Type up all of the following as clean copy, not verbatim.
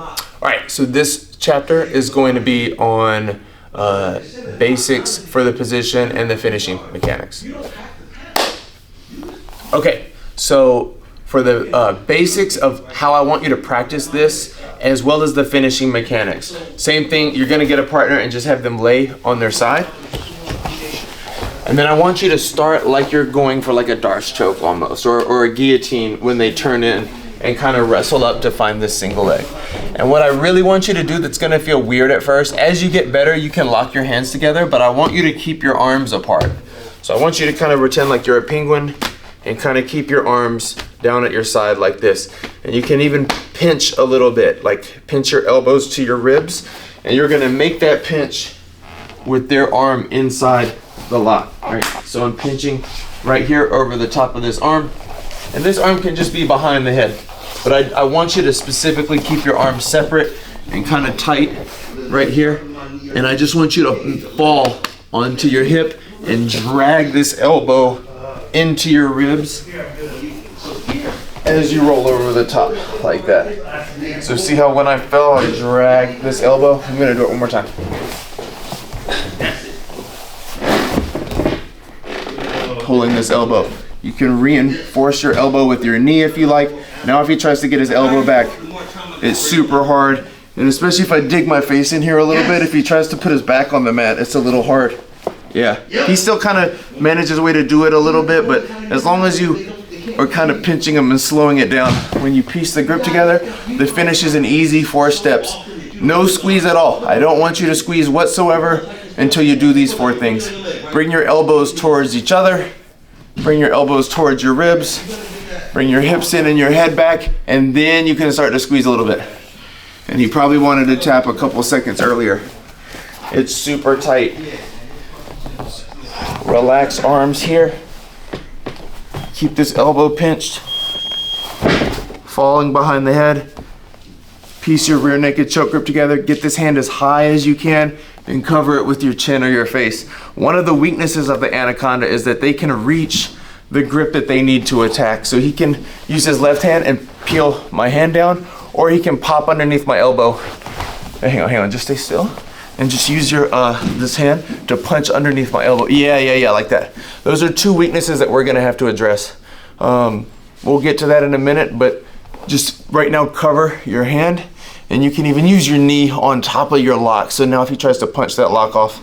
All right, so this chapter is going to be on basics for the position and the finishing mechanics. Okay, so for the basics of how I want you to practice this, as well as the finishing mechanics. Same thing, you're gonna get a partner and just have them lay on their side. And then I want you to start like you're going for like a darce choke almost, or a guillotine when they turn in and kind of wrestle up to find this single leg. And what I really want you to do that's gonna feel weird at first, as you get better, you can lock your hands together, but I want you to keep your arms apart. So I want you to kind of pretend like you're a penguin and kind of keep your arms down at your side like this. And you can even pinch a little bit, like pinch your elbows to your ribs, and you're gonna make that pinch with their arm inside the lock, right? So I'm pinching right here over the top of this arm, and this arm can just be behind the head. But I want you to specifically keep your arms separate and kind of tight right here. And I just want you to fall onto your hip and drag this elbow into your ribs as you roll over the top like that. So see how when I fell, I dragged this elbow? I'm gonna do it one more time. Pulling this elbow. You can reinforce your elbow with your knee if you like. Now if he tries to get his elbow back, it's super hard. And especially if I dig my face in here a little bit, if he tries to put his back on the mat, it's a little hard. Yeah, he still kind of manages a way to do it a little bit, but as long as you are kind of pinching him and slowing it down, when you piece the grip together, the finish is an easy 4 steps. No squeeze at all. I don't want you to squeeze whatsoever until you do these 4 things. Bring your elbows towards each other. Bring your elbows towards your ribs. Bring your hips in and your head back, and then you can start to squeeze a little bit. And he probably wanted to tap a couple seconds earlier. It's super tight. Relax arms here. Keep this elbow pinched. Falling behind the head. Piece your rear naked choke grip together. Get this hand as high as you can and cover it with your chin or your face. One of the weaknesses of the Anaconda is that they can reach the grip that they need to attack. So he can use his left hand and peel my hand down, or he can pop underneath my elbow. Hang on, just stay still. And just use your this hand to punch underneath my elbow. Yeah, like that. Those are 2 weaknesses that we're gonna have to address. We'll get to that in a minute, but just right now cover your hand, and you can even use your knee on top of your lock. So now if he tries to punch that lock off,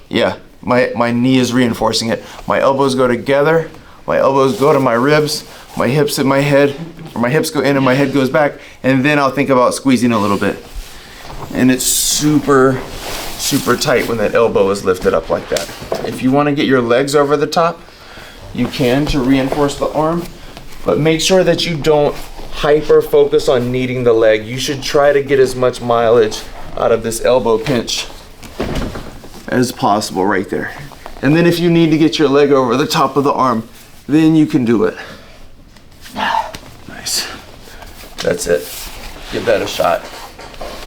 yeah, my knee is reinforcing it. My elbows go together, my elbows go to my ribs, my hips and my head, or my hips go in and my head goes back, and then I'll think about squeezing a little bit. And it's super tight when that elbow is lifted up like that. If you want to get your legs over the top, you can to reinforce the arm, but make sure that you don't hyper focus on kneading the leg. You should try to get as much mileage out of this elbow pinch as possible right there. And then if you need to get your leg over the top of the arm, then you can do it. Nice. That's it. Give that a shot.